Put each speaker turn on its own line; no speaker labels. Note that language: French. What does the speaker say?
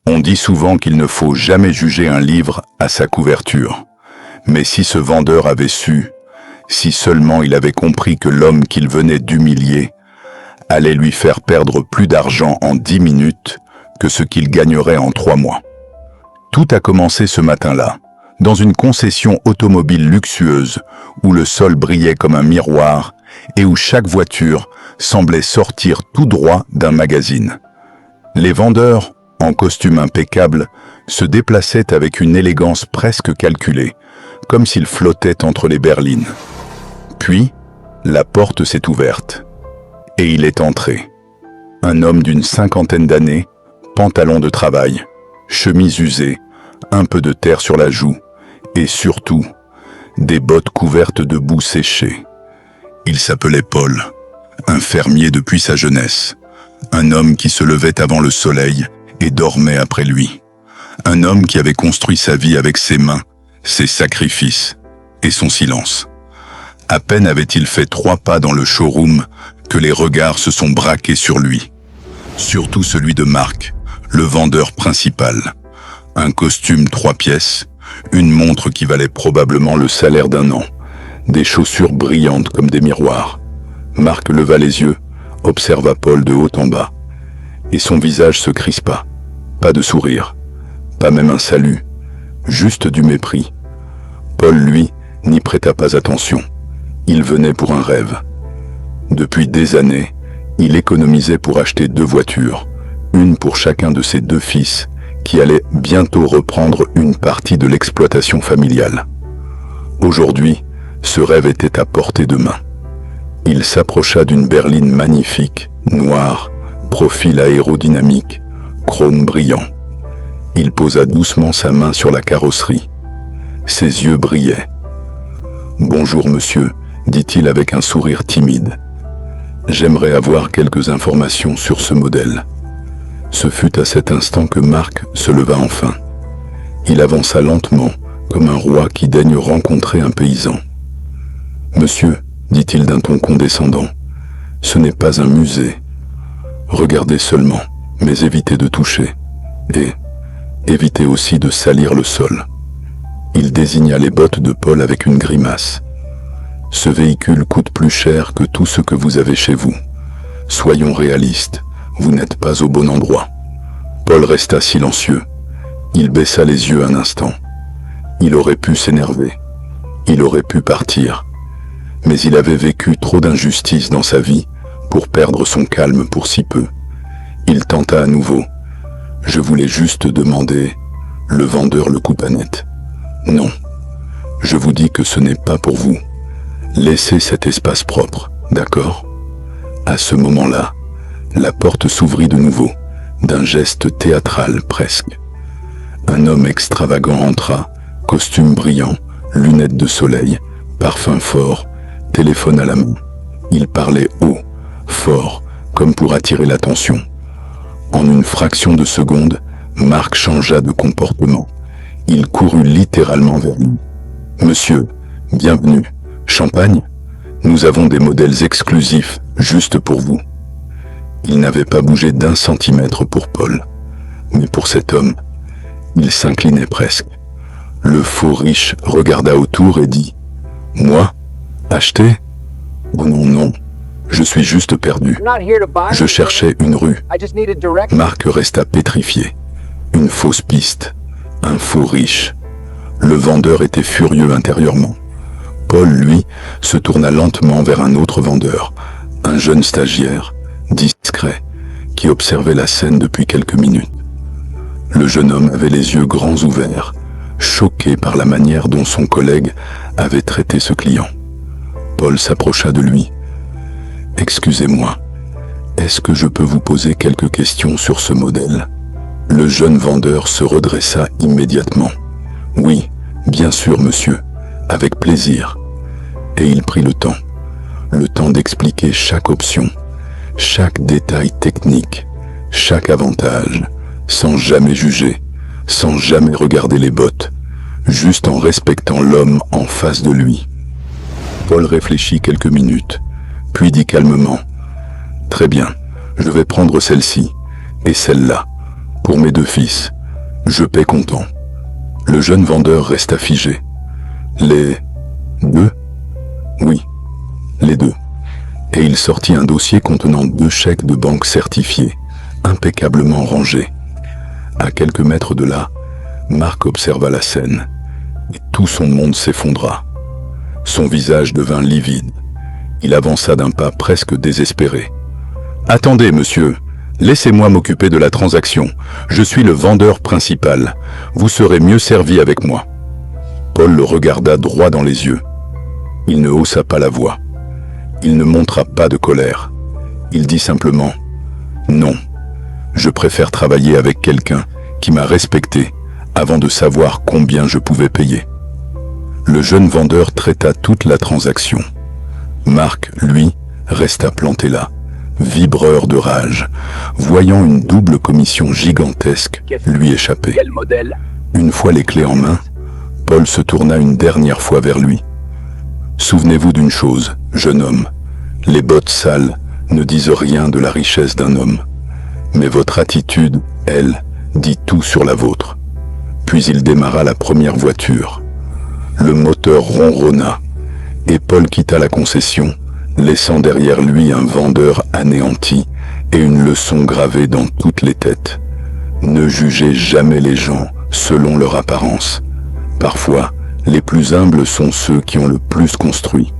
On dit souvent qu'il ne faut jamais juger un livre à sa couverture. Mais si ce vendeur avait su, si seulement il avait compris que l'homme qu'il venait d'humilier allait lui faire perdre plus d'argent en 10 minutes que ce qu'il gagnerait en 3 mois. Tout a commencé ce matin-là, dans une concession automobile luxueuse où le sol brillait comme un miroir et où chaque voiture semblait sortir tout droit d'un magazine. Les vendeurs, en costume impeccable, se déplaçaient avec une élégance presque calculée, comme s'ils flottaient entre les berlines. Puis, la porte s'est ouverte, et il est entré. Un homme d'une 50aine d'années, pantalon de travail, chemise usée, un peu de terre sur la joue, et surtout, des bottes couvertes de boue séchée. Il s'appelait Paul, un fermier depuis sa jeunesse, un homme qui se levait avant le soleil et dormait après lui, un homme qui avait construit sa vie avec ses mains, ses sacrifices et son silence. À peine avait-il fait 3 pas dans le showroom que les regards se sont braqués sur lui, surtout celui de Marc, le vendeur principal. Un costume 3 pièces, une montre qui valait probablement le salaire d'un an, des chaussures brillantes comme des miroirs. Marc leva les yeux, observa Paul de haut en bas, et son visage se crispa. Pas de sourire, pas même un salut, juste du mépris. Paul, lui, n'y prêta pas attention. Il venait pour un rêve. Depuis des années, il économisait pour acheter 2 voitures, une pour chacun de ses 2 fils, qui allaient bientôt reprendre une partie de l'exploitation familiale. Aujourd'hui, ce rêve était à portée de main. Il s'approcha d'une berline magnifique, noire, profil aérodynamique, chrome brillant. Il posa doucement sa main sur la carrosserie. Ses yeux brillaient. « Bonjour monsieur », dit-il avec un sourire timide. « J'aimerais avoir quelques informations sur ce modèle. » Ce fut à cet instant que Marc se leva enfin. Il avança lentement, comme un roi qui daigne rencontrer un paysan. « Monsieur, » dit-il d'un ton condescendant, « ce n'est pas un musée. Regardez seulement, mais évitez de toucher. Et évitez aussi de salir le sol. » Il désigna les bottes de Paul avec une grimace. « Ce véhicule coûte plus cher que tout ce que vous avez chez vous. Soyons réalistes, vous n'êtes pas au bon endroit. » Paul resta silencieux. Il baissa les yeux un instant. Il aurait pu s'énerver. Il aurait pu partir. Mais il avait vécu trop d'injustices dans sa vie pour perdre son calme pour si peu. Il tenta à nouveau. « Je voulais juste demander... » Le vendeur le coupa net. « Non, je vous dis que ce n'est pas pour vous. Laissez cet espace propre, d'accord ?» À ce moment-là, la porte s'ouvrit de nouveau, d'un geste théâtral presque. Un homme extravagant entra, costume brillant, lunettes de soleil, parfum fort, téléphone à la main. Il parlait haut, fort, comme pour attirer l'attention. En une fraction de seconde, Marc changea de comportement. Il courut littéralement vers lui. « Monsieur, bienvenue. Champagne ? Nous avons des modèles exclusifs, juste pour vous. » Il n'avait pas bougé d'1 centimètre pour Paul. Mais pour cet homme, il s'inclinait presque. Le faux riche regarda autour et dit « Moi ? Acheter ? Oh non, non. Je suis juste perdu. Je cherchais une rue. » Marc resta pétrifié. Une fausse piste. Un faux riche. Le vendeur était furieux intérieurement. Paul, lui, se tourna lentement vers un autre vendeur, un jeune stagiaire, discret, qui observait la scène depuis quelques minutes. Le jeune homme avait les yeux grands ouverts, choqué par la manière dont son collègue avait traité ce client. Paul s'approcha de lui. « Excusez-moi, est-ce que je peux vous poser quelques questions sur ce modèle ?» Le jeune vendeur se redressa immédiatement. « Oui, bien sûr, monsieur, avec plaisir. » Et il prit le temps d'expliquer chaque option, chaque détail technique, chaque avantage, sans jamais juger, sans jamais regarder les bottes, juste en respectant l'homme en face de lui. Paul réfléchit quelques minutes, puis dit calmement « Très bien, je vais prendre celle-ci, et celle-là. Pour mes 2 fils, je paie comptant. Le jeune vendeur resta figé. Les 2? Oui, les 2. Et il sortit un dossier contenant 2 chèques de banque certifiés, impeccablement rangés. À quelques mètres de là, Marc observa la scène, et tout son monde s'effondra. Son visage devint livide. Il avança d'un pas presque désespéré. « Attendez, monsieur, laissez-moi m'occuper de la transaction. Je suis le vendeur principal. Vous serez mieux servi avec moi. » Paul le regarda droit dans les yeux. Il ne haussa pas la voix. Il ne montra pas de colère. Il dit simplement « Non, je préfère travailler avec quelqu'un qui m'a respecté avant de savoir combien je pouvais payer. » Le jeune vendeur traita toute la transaction. Marc, lui, resta planté là, vibreur de rage, voyant une double commission gigantesque lui échapper. Une fois les clés en main, Paul se tourna une dernière fois vers lui. « Souvenez-vous d'une chose, jeune homme, les bottes sales ne disent rien de la richesse d'un homme, mais votre attitude, elle, dit tout sur la vôtre. » Puis il démarra la première voiture. Le moteur ronronna, et Paul quitta la concession, laissant derrière lui un vendeur anéanti et une leçon gravée dans toutes les têtes. Ne jugez jamais les gens selon leur apparence. Parfois, les plus humbles sont ceux qui ont le plus construit.